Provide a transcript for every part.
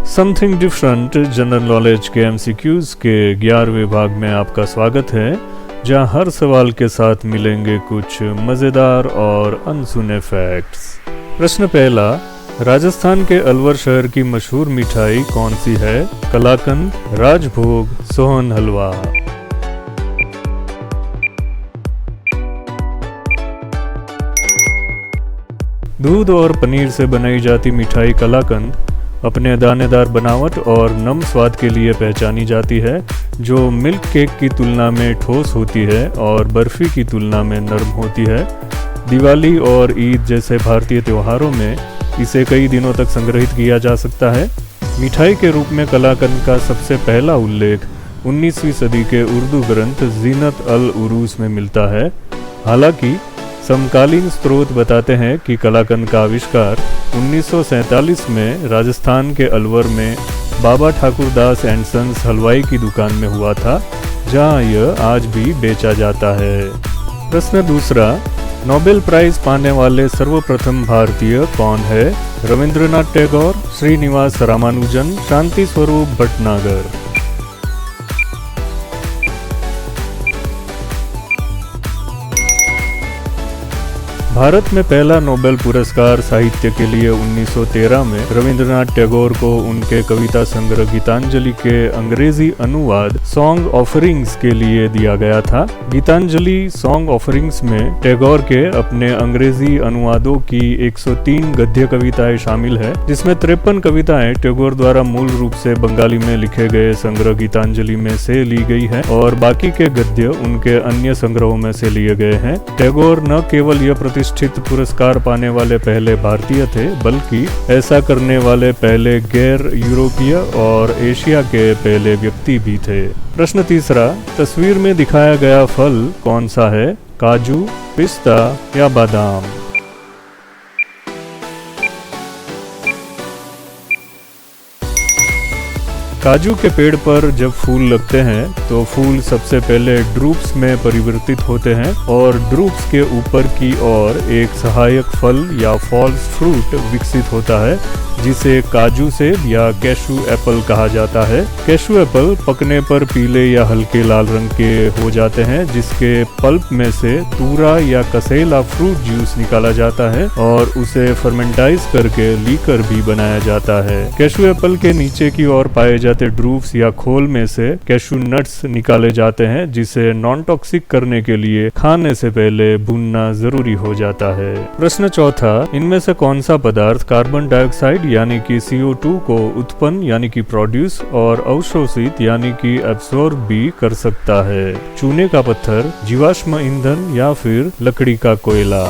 Something different general knowledge के MCQs के 11वें भाग में आपका स्वागत है, जहां हर सवाल के साथ मिलेंगे कुछ मज़ेदार और अनसुने फैक्ट्स। प्रश्न पहला, राजस्थान के अलवर शहर की मशहूर मिठाई कौन सी है? कलाकंद, राजभोग, सोहन हलवा। दूध और पनीर से बनाई जाती मिठाई कलाकंद अपने दानेदार बनावट और नम स्वाद के लिए पहचानी जाती है, जो मिल्क केक की तुलना में ठोस होती है और बर्फी की तुलना में नरम होती है। दिवाली और ईद जैसे भारतीय त्योहारों में इसे कई दिनों तक संग्रहित किया जा सकता है। मिठाई के रूप में कलाकंद का सबसे पहला उल्लेख 19वीं सदी के उर्दू ग्रंथ ज़ीनत अल उरूस में मिलता है। हालांकि समकालीन स्रोत बताते हैं कि कलाकंद का आविष्कार 1947 में राजस्थान के अलवर में बाबा ठाकुर दास एंड सन्स हलवाई की दुकान में हुआ था, जहां यह आज भी बेचा जाता है। प्रश्न दूसरा, नोबेल प्राइज पाने वाले सर्वप्रथम भारतीय कौन है? रविंद्रनाथ टैगोर, श्रीनिवास रामानुजन, शांति स्वरूप भटनागर। भारत में पहला नोबेल पुरस्कार साहित्य के लिए 1913 में रविंद्रनाथ टैगोर को उनके कविता संग्रह गीतांजलि के अंग्रेजी अनुवाद सॉन्ग ऑफरिंग्स के लिए दिया गया था। गीतांजलि सॉन्ग ऑफरिंग्स में टैगोर के अपने अंग्रेजी अनुवादों की 103 गद्य कविताएं शामिल है, जिसमें 53 कविताएं टैगोर द्वारा मूल रूप से बंगाली में लिखे गए संग्रह गीतांजलि में से ली गई है और बाकी के गद्य उनके अन्य संग्रहों में से लिए गए हैं। टैगोर न केवल यह प्रतिष्ठित पुरस्कार पाने वाले पहले भारतीय थे, बल्कि ऐसा करने वाले पहले गैर यूरोपीय और एशिया के पहले व्यक्ति भी थे। प्रश्न तीसरा, तस्वीर में दिखाया गया फल कौन सा है? काजू, पिस्ता या बादाम। काजू के पेड़ पर जब फूल लगते हैं तो फूल सबसे पहले ड्रूप्स में परिवर्तित होते हैं और ड्रूप्स के ऊपर की ओर एक सहायक फल या फॉल्स फ्रूट विकसित होता है, जिसे काजू सेब या कैशू एप्पल कहा जाता है। कैशू एप्पल पकने पर पीले या हल्के लाल रंग के हो जाते हैं, जिसके पल्प में से तूरा या कसेला फ्रूट जूस निकाला जाता है और उसे फर्मेंटाइज करके लीकर भी बनाया जाता है। कैशू एप्पल के नीचे की ओर पाए जाते ड्रूप्स या खोल में से कैशू नट्स निकाले जाते हैं, जिसे नॉन टॉक्सिक करने के लिए खाने से पहले भूनना जरूरी हो जाता है। प्रश्न चौथा, इनमें से कौन सा पदार्थ कार्बन डाइऑक्साइड यानी कि CO2 को उत्पन्न यानी कि प्रोड्यूस और अवशोषित यानी कि एब्सॉर्ब भी कर सकता है? चूने का पत्थर, जीवाश्म ईंधन या फिर लकड़ी का कोयला।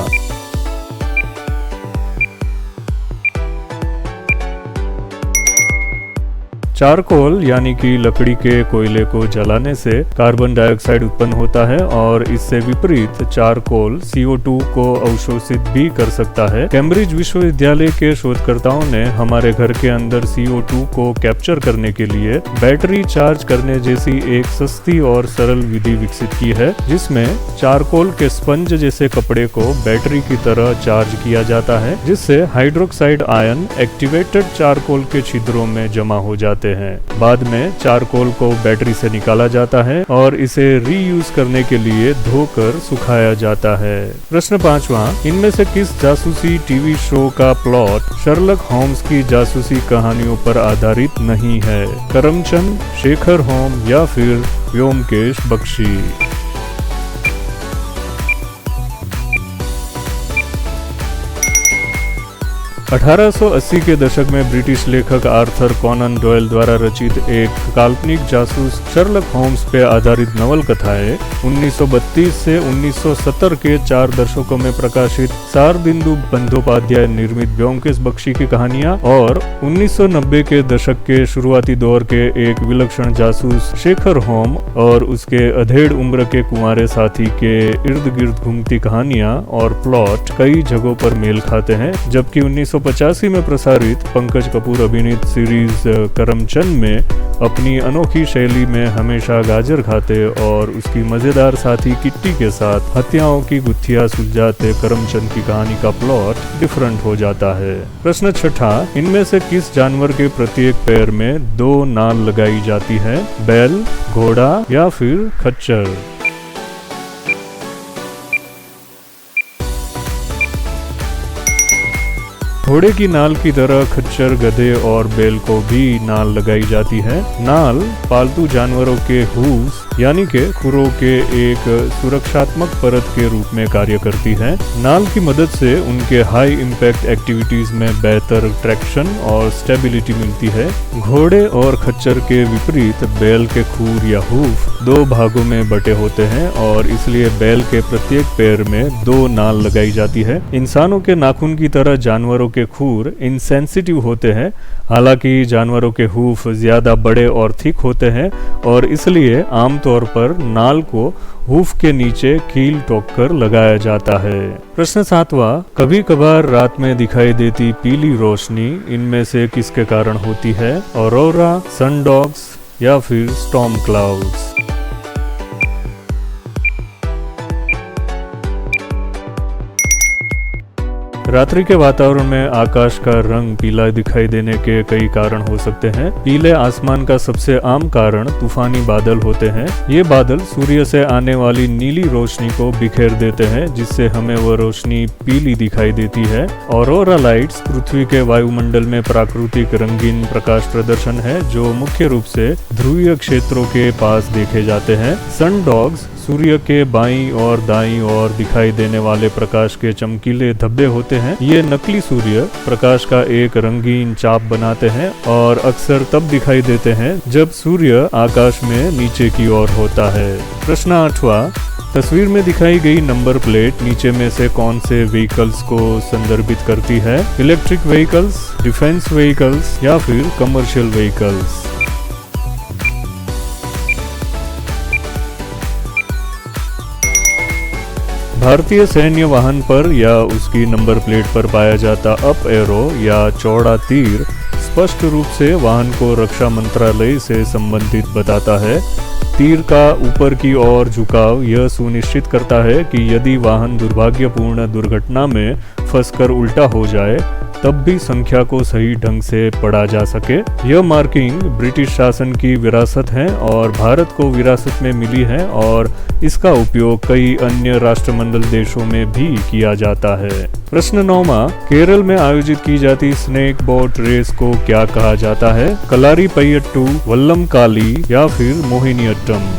चारकोल यानी कि लकड़ी के कोयले को जलाने से कार्बन डाइऑक्साइड उत्पन्न होता है और इससे विपरीत चारकोल CO2 को अवशोषित भी कर सकता है। कैम्ब्रिज विश्वविद्यालय के शोधकर्ताओं ने हमारे घर के अंदर CO2 को कैप्चर करने के लिए बैटरी चार्ज करने जैसी एक सस्ती और सरल विधि विकसित की है, जिसमें चारकोल के स्पंज जैसे कपड़े को बैटरी की तरह चार्ज किया जाता है, जिससे हाइड्रोक्साइड आयन एक्टिवेटेड चारकोल के छिद्रों में जमा हो जाते हैं। बाद में चारकोल को बैटरी से निकाला जाता है और इसे रीयूज करने के लिए धोकर सुखाया जाता है। प्रश्न पांचवा, इनमें से किस जासूसी टीवी शो का प्लॉट शर्लक होम्स की जासूसी कहानियों पर आधारित नहीं है? करमचंद, शेखर होम या फिर व्योमकेश बख्शी। 1880 के दशक में ब्रिटिश लेखक आर्थर कॉनन डॉयल द्वारा रचित एक काल्पनिक जासूस शर्लक होम्स पे आधारित नवल कथाएं 1932 से 1970 के 4 दशकों में प्रकाशित शारदिंदु बंदोपाध्याय निर्मित व्योमकेश बख्शी की कहानियां और 1990 के दशक के शुरुआती दौर के एक विलक्षण जासूस शेखर होम और उसके अधेड़ उम्र के कुंवारे साथी के इर्द गिर्द घूमती कहानियां और प्लॉट कई जगहों पर मेल खाते हैं, जबकि 19 1985 में प्रसारित पंकज कपूर अभिनीत सीरीज करमचंद में अपनी अनोखी शैली में हमेशा गाजर खाते और उसकी मजेदार साथी किट्टी के साथ हत्याओं की गुत्थियां सुलझाते करमचंद की कहानी का प्लॉट डिफरेंट हो जाता है। प्रश्न छठा, इनमें से किस जानवर के प्रत्येक पैर में 2 नाल लगाई जाती है? बैल, घोड़ा या फिर खच्चर? घोड़े की नाल की तरह खच्चर, गधे और बैल को भी नाल लगाई जाती है। नाल पालतू जानवरों के हूव्स यानी के खुरों के एक सुरक्षात्मक परत के रूप में कार्य करती है। नाल की मदद से उनके हाई इम्पैक्ट एक्टिविटीज में बेहतर ट्रैक्शन और स्टेबिलिटी मिलती है। घोड़े और खच्चर के विपरीत बैल के खुर या हूफ 2 भागों में बटे होते हैं और इसलिए बैल के प्रत्येक पैर में 2 नाल लगाई जाती है। इंसानों के नाखून की तरह जानवरों के खुर इनसेंसिटिव होते हैं, हालांकि जानवरों के हूफ ज्यादा बड़े और थिक होते हैं और इसलिए आमतौर पर नाल को हूफ के नीचे कील ठोक कर लगाया जाता है। प्रश्न 7वां, कभी कभार रात में दिखाई देती पीली रोशनी इनमें से किसके कारण होती है? ऑरोरा, सनडॉग्स या फिर स्टॉर्म क्लाउड्स? रात्रि के वातावरण में आकाश का रंग पीला दिखाई देने के कई कारण हो सकते हैं। पीले आसमान का सबसे आम कारण तूफानी बादल होते हैं। ये बादल सूर्य से आने वाली नीली रोशनी को बिखेर देते हैं, जिससे हमें वह रोशनी पीली दिखाई देती है। ऑरोरा लाइट्स पृथ्वी के वायुमंडल में प्राकृतिक रंगीन प्रकाश प्रदर्शन है जो मुख्य रूप से ध्रुवीय क्षेत्रों के पास देखे जाते हैं। सनडॉग्स सूर्य के बाईं और दाईं ओर दिखाई देने वाले प्रकाश के चमकीले धब्बे होते हैं। ये नकली सूर्य प्रकाश का एक रंगीन चाप बनाते हैं और अक्सर तब दिखाई देते हैं जब सूर्य आकाश में नीचे की ओर होता है। प्रश्न 8वां, तस्वीर में दिखाई गई नंबर प्लेट नीचे में से कौन से व्हीकल्स को संदर्भित करती है? इलेक्ट्रिक व्हीकल्स, डिफेंस व्हीकल्स या फिर कमर्शियल व्हीकल्स? भारतीय सैन्य वाहन पर या उसकी नंबर प्लेट पर पाया जाता अप एरो या चौड़ा तीर स्पष्ट रूप से वाहन को रक्षा मंत्रालय से संबंधित बताता है। तीर का ऊपर की ओर झुकाव यह सुनिश्चित करता है कि यदि वाहन दुर्भाग्यपूर्ण दुर्घटना में फंसकर उल्टा हो जाए तब भी संख्या को सही ढंग से पढ़ा जा सके। यह मार्किंग ब्रिटिश शासन की विरासत है और भारत को विरासत में मिली है और इसका उपयोग कई अन्य राष्ट्रमंडल देशों में भी किया जाता है। प्रश्न 9वां, केरल में आयोजित की जाती स्नेक बोट रेस को क्या कहा जाता है? कलारी पयट्टू, वल्लम काली या फिर मोहिनीअट्टम?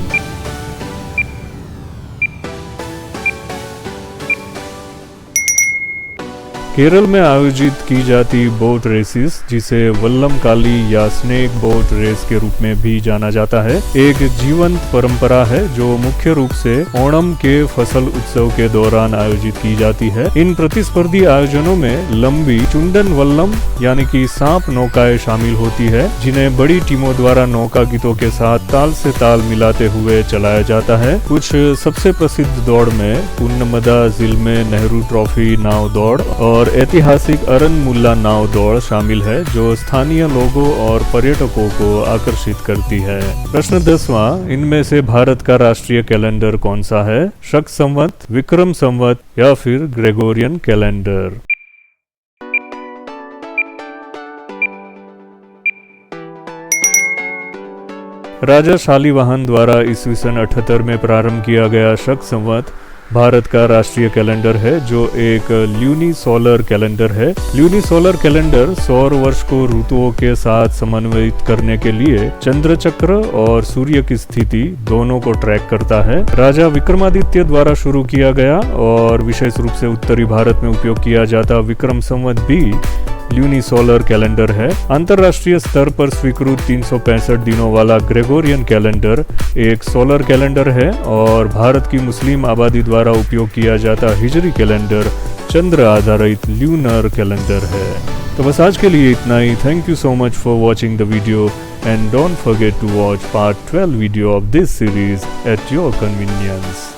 केरल में आयोजित की जाती बोट रेसिस, जिसे वल्लम काली या स्नेक बोट रेस के रूप में भी जाना जाता है, एक जीवंत परंपरा है जो मुख्य रूप से ओणम के फसल उत्सव के दौरान आयोजित की जाती है। इन प्रतिस्पर्धी आयोजनों में लंबी चुंडन वल्लम यानी कि सांप नौकाएं शामिल होती है, जिन्हें बड़ी टीमों द्वारा नौका गीतों के साथ ताल से ताल मिलाते हुए चलाया जाता है। कुछ सबसे प्रसिद्ध दौड़ में पुन्नमदा जिले में नेहरू ट्रॉफी नाव दौड़ और ऐतिहासिक अरनमुला नाव दौड़ शामिल है, जो स्थानीय लोगों और पर्यटकों को आकर्षित करती है। प्रश्न 10वां, इनमें से भारत का राष्ट्रीय कैलेंडर कौन सा है? शक संवत, विक्रम संवत या फिर ग्रेगोरियन कैलेंडर? राजा शालिवाहन द्वारा ईस्वीसन 78 में प्रारंभ किया गया शक संवत भारत का राष्ट्रीय कैलेंडर है, जो एक ल्यूनी सोलर कैलेंडर है। ल्यूनी सोलर कैलेंडर सौर वर्ष को ऋतुओं के साथ समन्वयित करने के लिए चंद्र चक्र और सूर्य की स्थिति दोनों को ट्रैक करता है। राजा विक्रमादित्य द्वारा शुरू किया गया और विशेष रूप से उत्तरी भारत में उपयोग किया जाता विक्रम संवत भी ल्यूनी सोलर कैलेंडर है। अंतरराष्ट्रीय स्तर पर स्वीकृत 365 दिनों वाला ग्रेगोरियन कैलेंडर एक सोलर कैलेंडर है और भारत की मुस्लिम आबादी द्वारा उपयोग किया जाता हिजरी कैलेंडर चंद्र आधारित ल्यूनर कैलेंडर है। तो बस आज के लिए इतना ही। Thank you so much for watching the video and don't forget to watch part 12 video of this series at your convenience.